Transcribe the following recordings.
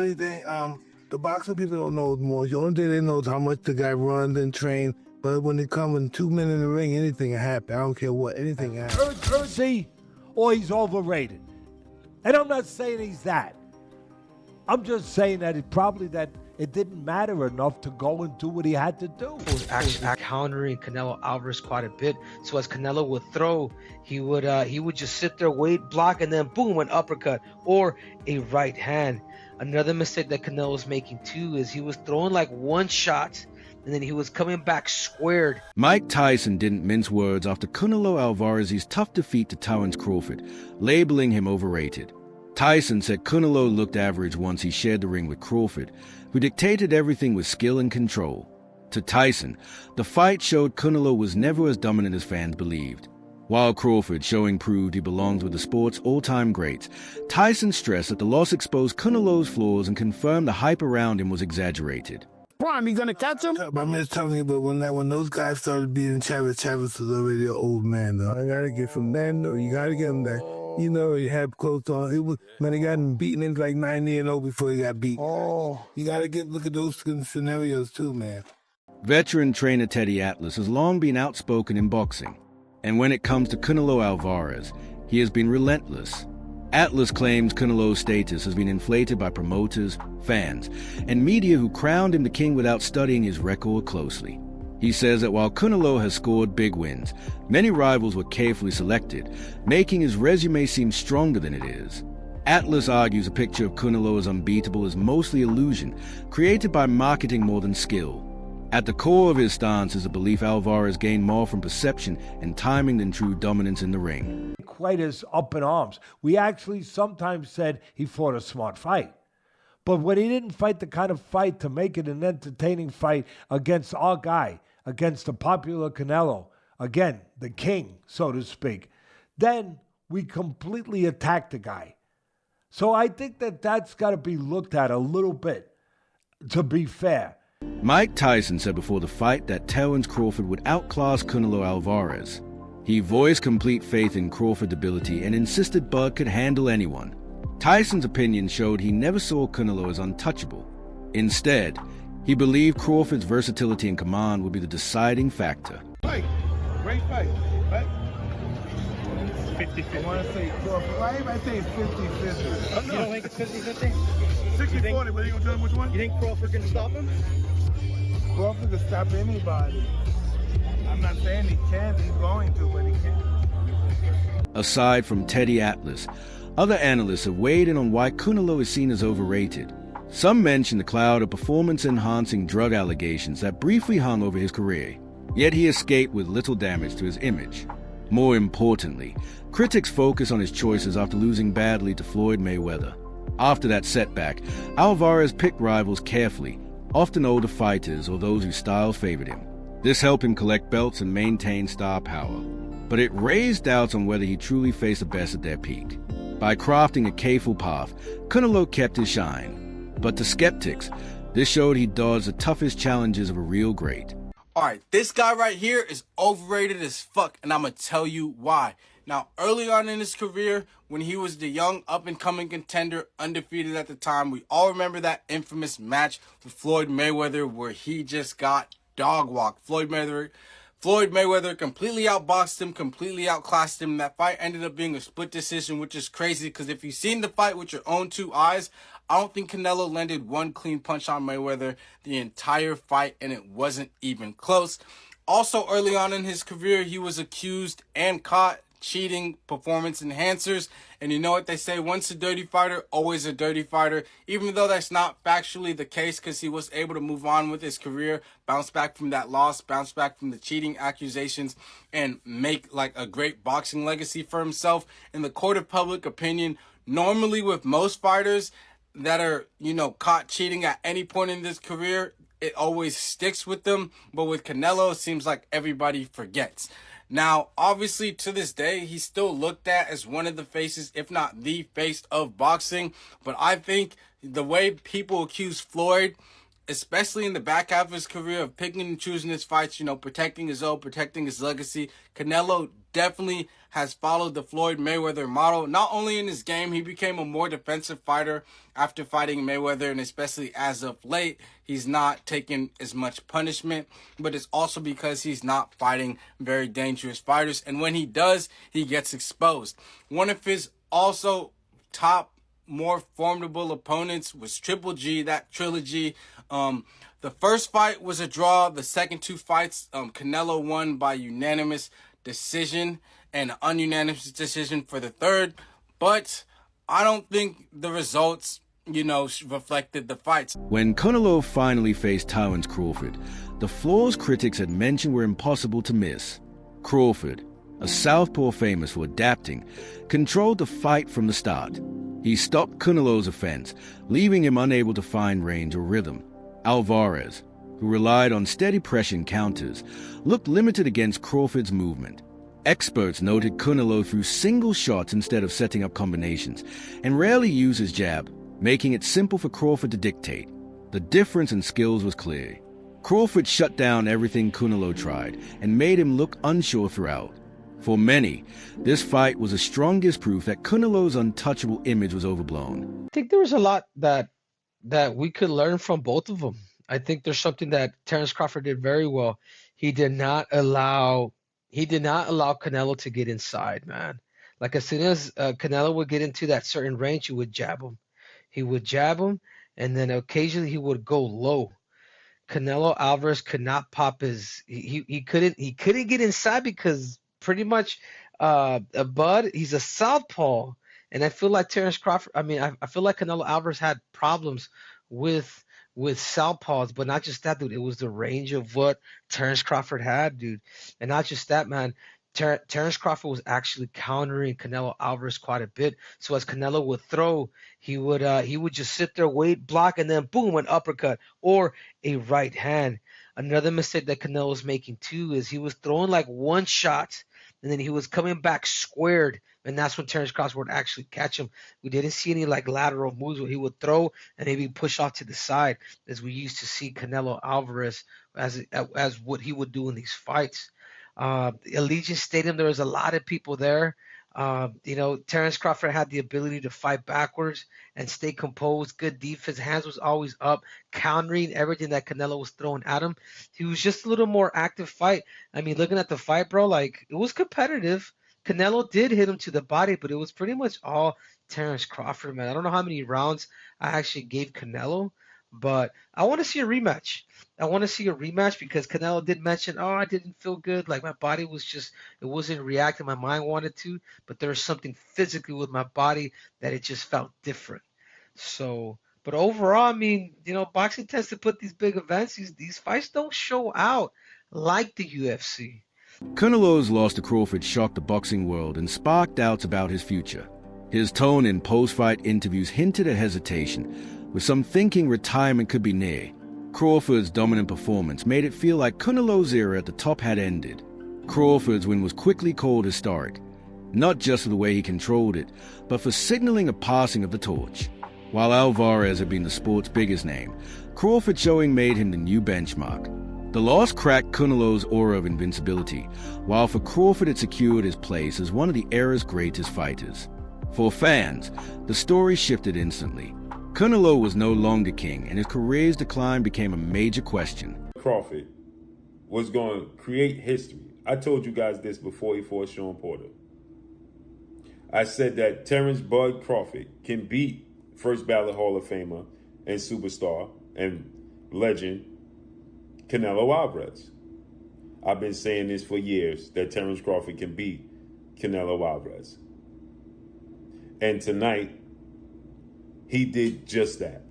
only thing, the boxing people don't know more. The only thing they know is how much the guy runs and trains. But when they come in 2 men in the ring, anything can happen. I don't care what, anything can happen. Urgency, or he's overrated. And I'm not saying he's that. I'm just saying that it didn't matter enough to go and do what he had to do. He was actually countering Canelo Alvarez quite a bit. So as Canelo would throw, he would just sit there, wait, block, and then boom, an uppercut or a right hand. Another mistake that Canelo was making too is he was throwing like one shot, and then he was coming back squared. Mike Tyson didn't mince words after Canelo Alvarez's tough defeat to Terence Crawford, labeling him overrated. Tyson said Canelo looked average once he shared the ring with Crawford, who dictated everything with skill and control. To Tyson, the fight showed Canelo was never as dominant as fans believed. While Crawford's showing proved he belongs with the sport's all-time greats, Tyson stressed that the loss exposed Canelo's flaws and confirmed the hype around him was exaggerated. Prime, you gonna catch him? I'm just telling you, but when those guys started beating Chavez was already an old man, though. I gotta get from then, though. You gotta get him there. You know, he had clothes on. He got him beaten in like 90-0 before he got beat. Oh, you gotta look at those scenarios too, man. Veteran trainer Teddy Atlas has long been outspoken in boxing, and when it comes to Canelo Alvarez, he has been relentless. Atlas claims Canelo's status has been inflated by promoters, fans, and media who crowned him the king without studying his record closely. He says that while Canelo has scored big wins, many rivals were carefully selected, making his resume seem stronger than it is. Atlas argues a picture of Canelo as unbeatable is mostly illusion, created by marketing more than skill. At the core of his stance is a belief Alvarez gained more from perception and timing than true dominance in the ring. Quite as up in arms. We actually sometimes said he fought a smart fight. But when he didn't fight the kind of fight to make it an entertaining fight against our guy, against the popular Canelo, again, the king, so to speak, then we completely attacked the guy. So I think that's got to be looked at a little bit, to be fair. Mike Tyson said before the fight that Terence Crawford would outclass Canelo Alvarez. He voiced complete faith in Crawford's ability and insisted Bud could handle anyone. Tyson's opinion showed he never saw Canelo as untouchable. Instead, he believed Crawford's versatility and command would be the deciding factor. Fight. Great fight. Right? 50-50. I want to say Crawford. Why am I saying 50-50? You don't think it's 50-50? 60-40, but you gonna tell him which one? You think Crawford can stop him? Crawford can stop anybody. I'm not saying he can't, he's going to, but he can't. Aside from Teddy Atlas, other analysts have weighed in on why Canelo is seen as overrated. Some mention the cloud of performance-enhancing drug allegations that briefly hung over his career, yet he escaped with little damage to his image. More importantly, critics focus on his choices after losing badly to Floyd Mayweather. After that setback, Alvarez picked rivals carefully, often older fighters or those whose styles favored him. This helped him collect belts and maintain star power. But it raised doubts on whether he truly faced the best at their peak. By crafting a careful path, Canelo kept his shine. But to skeptics, this showed he dodged the toughest challenges of a real great. Alright, this guy right here is overrated as fuck, and I'm gonna tell you why. Now, early on in his career, when he was the young up-and-coming contender, undefeated at the time, we all remember that infamous match with Floyd Mayweather where he just got dog walked. Floyd Mayweather completely outboxed him, completely outclassed him. That fight ended up being a split decision, which is crazy because if you've seen the fight with your own two eyes, I don't think Canelo landed one clean punch on Mayweather the entire fight, and it wasn't even close. Also, early on in his career, he was accused and caught cheating performance enhancers. And you know what they say, once a dirty fighter, always a dirty fighter. Even though that's not factually the case, because he was able to move on with his career, bounce back from that loss, bounce back from the cheating accusations, and make like a great boxing legacy for himself. In the court of public opinion, normally with most fighters that are, caught cheating at any point in this career, it always sticks with them. But with Canelo, it seems like everybody forgets. Now, obviously, to this day, he's still looked at as one of the faces, if not the face of boxing. But I think the way people accuse Floyd especially in the back half of his career of picking and choosing his fights, protecting his own, protecting his legacy, Canelo definitely has followed the Floyd Mayweather model. Not only in his game, he became a more defensive fighter after fighting Mayweather, and especially as of late, he's not taking as much punishment, but it's also because he's not fighting very dangerous fighters, and when he does, he gets exposed. One of his also top more formidable opponents was Triple G, that trilogy. The first fight was a draw. The second two fights, Canelo won by unanimous decision and ununanimous decision for the third. But I don't think the results, reflected the fights. When Canelo finally faced Terence Crawford, the flaws critics had mentioned were impossible to miss. Crawford, a southpaw famous for adapting, controlled the fight from the start. He stopped Canelo's offense, leaving him unable to find range or rhythm. Alvarez, who relied on steady pressure and counters, looked limited against Crawford's movement. Experts noted Canelo threw single shots instead of setting up combinations, and rarely used his jab, making it simple for Crawford to dictate. The difference in skills was clear. Crawford shut down everything Canelo tried, and made him look unsure throughout. For many, this fight was the strongest proof that Canelo's untouchable image was overblown. I think there was a lot that we could learn from both of them. I think there's something that Terence Crawford did very well. He did not allow Canelo to get inside, man. Like as soon as Canelo would get into that certain range, he would jab him. He would jab him, and then occasionally he would go low. Canelo Alvarez could not pop his. He couldn't get inside because pretty much Bud, he's a southpaw, and I feel like Terence Crawford. I feel like Canelo Alvarez had problems with southpaws, but not just that, dude. It was the range of what Terence Crawford had, dude, and not just that, man. Terence Crawford was actually countering Canelo Alvarez quite a bit. So as Canelo would throw, he would just sit there, wait, block, and then boom, an uppercut or a right hand. Another mistake that Canelo was making too is he was throwing like one shot, and then he was coming back squared, and that's when Terence Crawford would actually catch him. We didn't see any like lateral moves where he would throw and maybe push off to the side, as we used to see Canelo Alvarez as what he would do in these fights. Allegiant Stadium, there was a lot of people there. Terence Crawford had the ability to fight backwards and stay composed, good defense, hands was always up, countering everything that Canelo was throwing at him. He was just a little more active fight. I mean, looking at the fight, bro, like it was competitive. Canelo did hit him to the body, but it was pretty much all Terence Crawford, man. I don't know how many rounds I actually gave Canelo, but I want to see a rematch. Because Canelo did mention, I didn't feel good. Like my body was just, it wasn't reacting. My mind wanted to, but there was something physically with my body that it just felt different. So, but overall, I mean, boxing tends to put these big events, these fights don't show out like the UFC. Canelo's loss to Crawford shocked the boxing world and sparked doubts about his future. His tone in post-fight interviews hinted at hesitation, with some thinking retirement could be near. Crawford's dominant performance made it feel like Canelo's era at the top had ended. Crawford's win was quickly called historic, not just for the way he controlled it, but for signaling a passing of the torch. While Alvarez had been the sport's biggest name, Crawford's showing made him the new benchmark. The loss cracked Canelo's aura of invincibility, while for Crawford it secured his place as one of the era's greatest fighters. For fans, the story shifted instantly. Canelo was no longer king, and his career's decline became a major question. Crawford was going to create history. I told you guys this before he fought Sean Porter. I said that Terence Bud Crawford can beat first ballot Hall of Famer and superstar and legend Canelo Alvarez. I've been saying this for years, that Terence Crawford can beat Canelo Alvarez. And tonight, he did just that.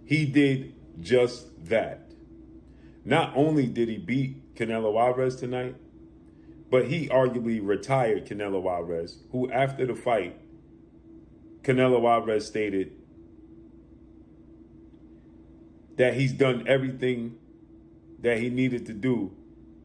He did just that. Not only did he beat Canelo Alvarez tonight, but he arguably retired Canelo Alvarez, who after the fight, Canelo Alvarez stated that he's done everything that he needed to do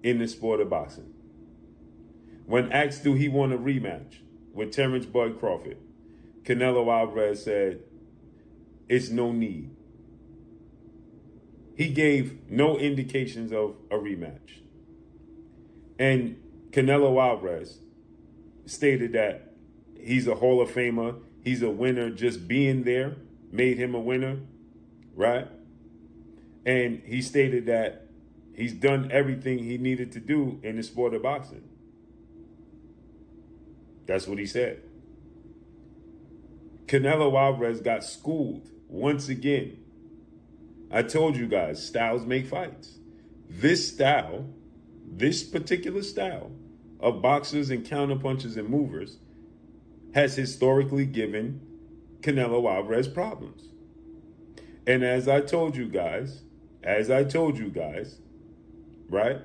in the sport of boxing. When asked, do he want a rematch with Terence Bud Crawford, Canelo Alvarez said, it's no need. he gave no indications of a rematch. And Canelo Alvarez stated that he's a Hall of Famer, he's a winner, just being there made him a winner, right? And he stated that he's done everything he needed to do in the sport of boxing. That's what he said. Canelo Alvarez got schooled once again. I told you guys, styles make fights. This style, this particular style of boxers and counterpunchers and movers has historically given Canelo Alvarez problems. And as I told you guys, right?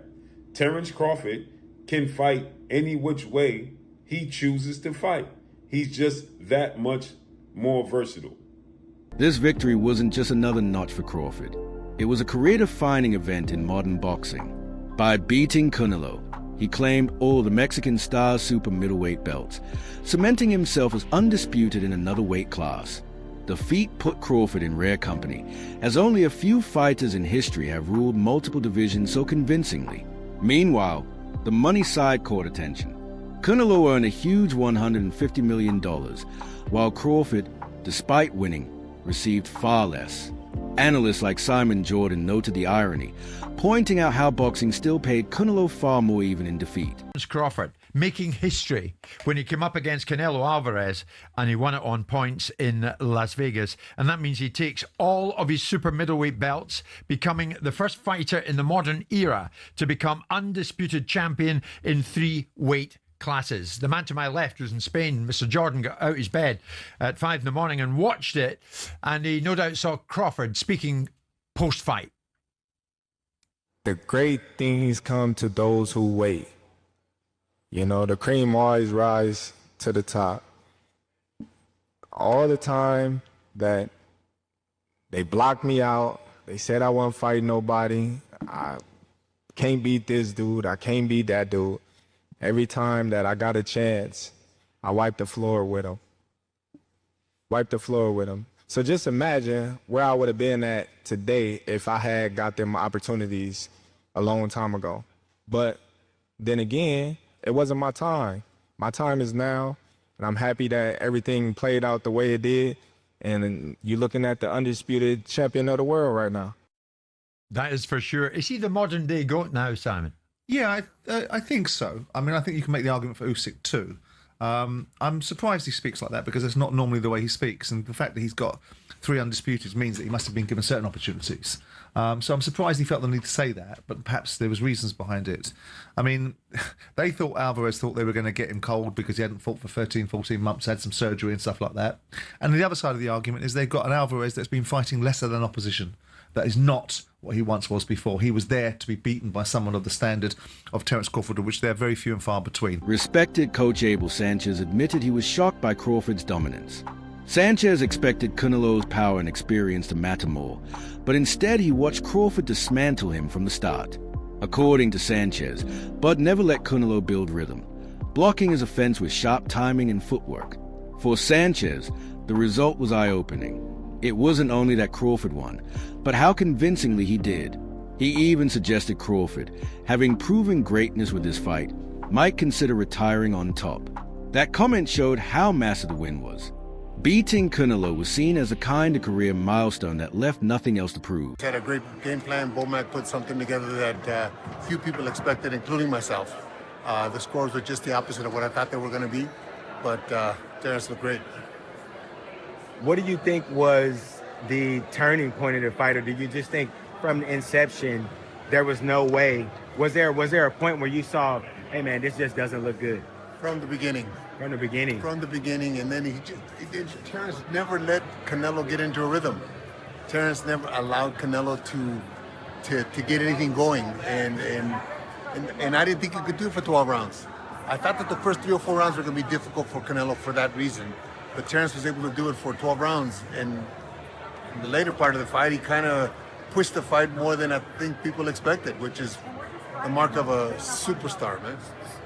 Terence Crawford can fight any which way he chooses to fight. He's just that much more versatile. This victory wasn't just another notch for Crawford. It was a career-defining event in modern boxing. By beating Canelo, he claimed all the Mexican Star Super middleweight belts, cementing himself as undisputed in another weight class. The feat put Crawford in rare company, as only a few fighters in history have ruled multiple divisions so convincingly. Meanwhile, the money side caught attention. Canelo earned a huge $150 million, while Crawford, despite winning, received far less. Analysts like Simon Jordan noted the irony, pointing out how boxing still paid Canelo far more even in defeat. Terence Crawford making history when he came up against Canelo Alvarez and he won it on points in Las Vegas. And that means he takes all of his super middleweight belts, becoming the first fighter in the modern era to become undisputed champion in 3 weight classes. The man to my left was in Spain. Mr. Jordan got out his bed at 5 in the morning and watched it, and he no doubt saw Crawford speaking post-fight. The great things come to those who wait. You know, the cream always rise to the top. All the time that they blocked me out, they said I wasn't fighting nobody, I can't beat this dude, I can't beat that dude. Every time that I got a chance, I wiped the floor with him. So just imagine where I would have been at today if I had got them opportunities a long time ago. But then again, it wasn't my time. My time is now, and I'm happy that everything played out the way it did. And you're looking at the undisputed champion of the world right now. That is for sure. Is he the modern day GOAT now, Simon? Yeah, I think so. I mean, I think you can make the argument for Usyk too. I'm surprised he speaks like that because it's not normally the way he speaks, and the fact that he's got 3 undisputed means that he must have been given certain opportunities. So I'm surprised he felt the need to say that, but perhaps there was reasons behind it. I mean, Alvarez thought they were going to get him cold because he hadn't fought for 13, 14 months, had some surgery and stuff like that. And the other side of the argument is they've got an Alvarez that's been fighting lesser than opposition. That is not what he once was before. He was there to be beaten by someone of the standard of Terence Crawford, of which they're very few and far between. Respected coach Abel Sanchez admitted he was shocked by Crawford's dominance. Sanchez expected Canelo's power and experience to matter more, but instead he watched Crawford dismantle him from the start. According to Sanchez, Bud never let Canelo build rhythm, blocking his offense with sharp timing and footwork. For Sanchez, the result was eye-opening. It wasn't only that Crawford won, but how convincingly he did. He even suggested Crawford, having proven greatness with this fight, might consider retiring on top. That comment showed how massive the win was. Beating Canelo was seen as a kind of career milestone that left nothing else to prove. Had a great game plan. Bomac put something together that few people expected, including myself. The scores were just the opposite of what I thought they were going to be, but Terence looked great. What do you think was the turning point of the fight, or did you just think from the inception there was no way? Was there a point where you saw, hey man, this just doesn't look good? From the beginning. From the beginning. From the beginning, and then Terence never let Canelo get into a rhythm. Terence never allowed Canelo to get anything going, and I didn't think he could do it for 12 rounds. I thought that the first 3 or 4 rounds were going to be difficult for Canelo for that reason. But Terence was able to do it for 12 rounds. And in the later part of the fight, he kind of pushed the fight more than I think people expected, which is the mark of a superstar, man.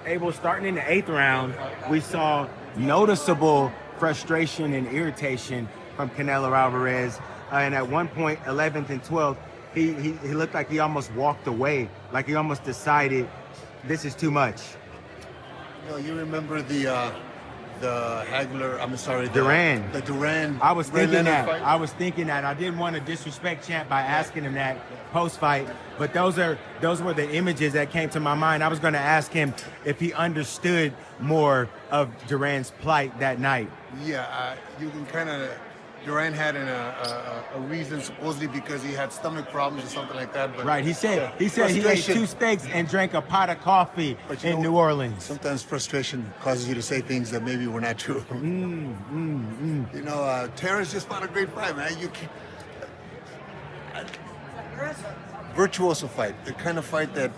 Abel, starting in the 8th round, we saw noticeable frustration and irritation from Canelo Alvarez. And at one point, 11th and 12th, he looked like he almost walked away, like he almost decided this is too much. You remember the Hagler, I'm sorry, Duran. The Duran. I was thinking that. fight? I was thinking that. I didn't want to disrespect Champ by asking him that post-fight, but those were the images that came to my mind. I was going to ask him if he understood more of Duran's plight that night. Yeah, you can kind of. Duran had a reason supposedly because he had stomach problems or something like that. But right, he said he ate 2 steaks and drank a pot of coffee in New Orleans. Sometimes frustration causes you to say things that maybe were not true. Terence just fought a great fight, man. You can't. Virtuoso fight, the kind of fight that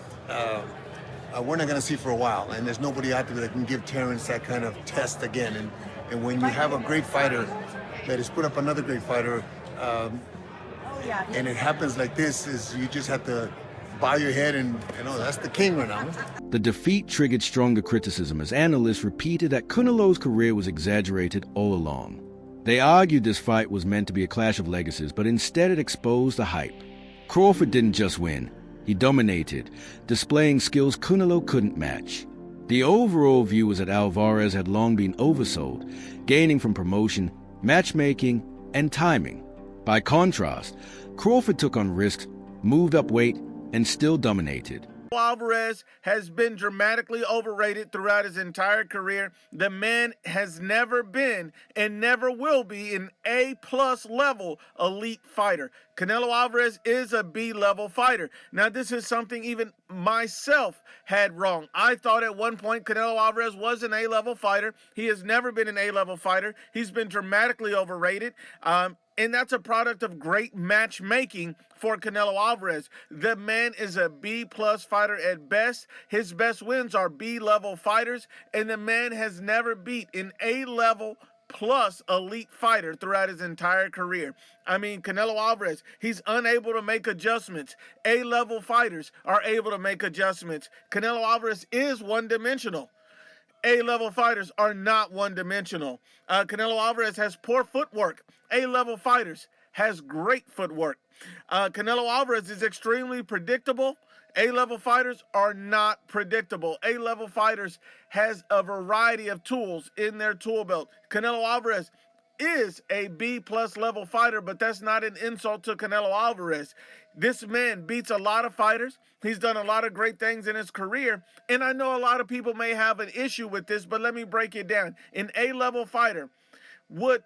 we're not going to see for a while, and there's nobody out there that can give Terence that kind of test again. And when you have a great fighter that has put up another great fighter, and it happens like this, is you just have to bow your head and, that's the king right now. The defeat triggered stronger criticism as analysts repeated that Canelo's career was exaggerated all along. They argued this fight was meant to be a clash of legacies, but instead it exposed the hype. Crawford didn't just win, he dominated, displaying skills Canelo couldn't match. The overall view was that Alvarez had long been oversold, gaining from promotion, matchmaking, and timing. By contrast, Crawford took on risks, moved up weight, and still dominated. Alvarez has been dramatically overrated throughout his entire career. The man has never been and never will be an A-plus level elite fighter. Canelo Alvarez is a B-level fighter. Now, this is something even myself had wrong. I thought at one point Canelo Alvarez was an A-level fighter. He has never been an A-level fighter. He's been dramatically overrated. And that's a product of great matchmaking for Canelo Alvarez. The man is a B-plus fighter at best. His best wins are B-level fighters, and the man has never beat an A-level plus elite fighter throughout his entire career. I mean, Canelo Alvarez, he's unable to make adjustments. A-level fighters are able to make adjustments. Canelo Alvarez is one-dimensional. A-level fighters are not one-dimensional. Canelo Alvarez has poor footwork. A-level fighters has great footwork. Canelo Alvarez is extremely predictable. A-level fighters are not predictable. A-level fighters has a variety of tools in their tool belt. Canelo Alvarez is a B-plus level fighter, but that's not an insult to Canelo Alvarez. This man beats a lot of fighters. He's done a lot of great things in his career, and I know a lot of people may have an issue with this, but let me break it down. An A-level fighter would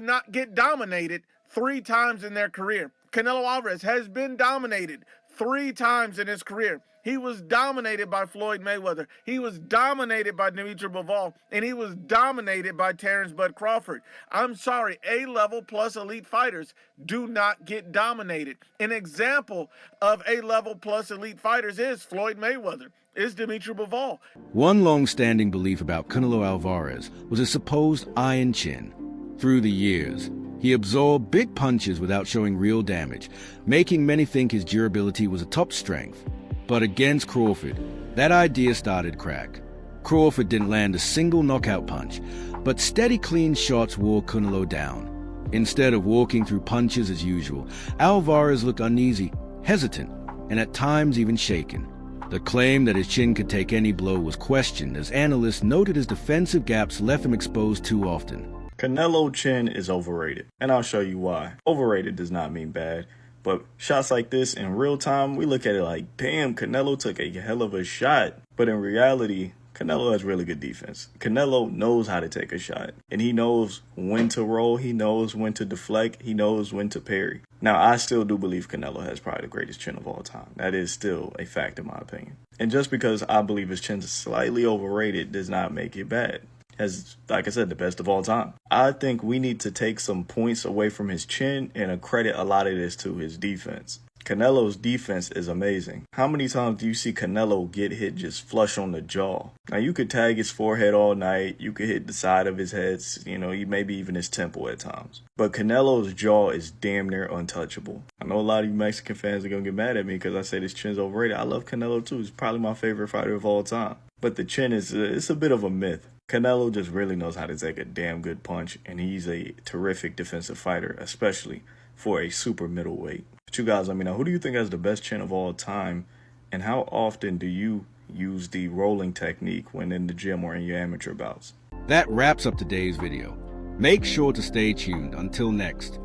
not get dominated 3 times in their career. Canelo Alvarez has been dominated 3 times in his career. He was dominated by Floyd Mayweather. He was dominated by Dimitri Bivol, and he was dominated by Terence Bud Crawford. I'm sorry, A-level plus elite fighters do not get dominated. An example of A-level plus elite fighters is Floyd Mayweather, is Dimitri Bivol. One long-standing belief about Canelo Alvarez was his supposed iron chin. Through the years, he absorbed big punches without showing real damage, making many think his durability was a top strength. But against Crawford, that idea started crack. Crawford didn't land a single knockout punch, but steady clean shots wore Canelo down. Instead of walking through punches as usual, Alvarez looked uneasy, hesitant, and at times even shaken. The claim that his chin could take any blow was questioned as analysts noted his defensive gaps left him exposed too often. Canelo chin is overrated, and I'll show you why. Overrated does not mean bad, but shots like this in real time, we look at it like, damn, Canelo took a hell of a shot. But in reality, Canelo has really good defense. Canelo knows how to take a shot, and he knows when to roll, he knows when to deflect, he knows when to parry. Now, I still do believe Canelo has probably the greatest chin of all time. That is still a fact in my opinion. And just because I believe his chin is slightly overrated does not make it bad. As, like I said, the best of all time. I think we need to take some points away from his chin and accredit a lot of this to his defense. Canelo's defense is amazing. How many times do you see Canelo get hit just flush on the jaw? Now, you could tag his forehead all night. You could hit the side of his head, maybe even his temple at times. But Canelo's jaw is damn near untouchable. I know a lot of you Mexican fans are going to get mad at me because I say this chin's overrated. I love Canelo too. He's probably my favorite fighter of all time. But the chin it's a bit of a myth. Canelo just really knows how to take a damn good punch, and he's a terrific defensive fighter, especially for a super middleweight. But you guys let me know, who do you think has the best chin of all time? And how often do you use the rolling technique when in the gym or in your amateur bouts? That wraps up today's video. Make sure to stay tuned. Until next.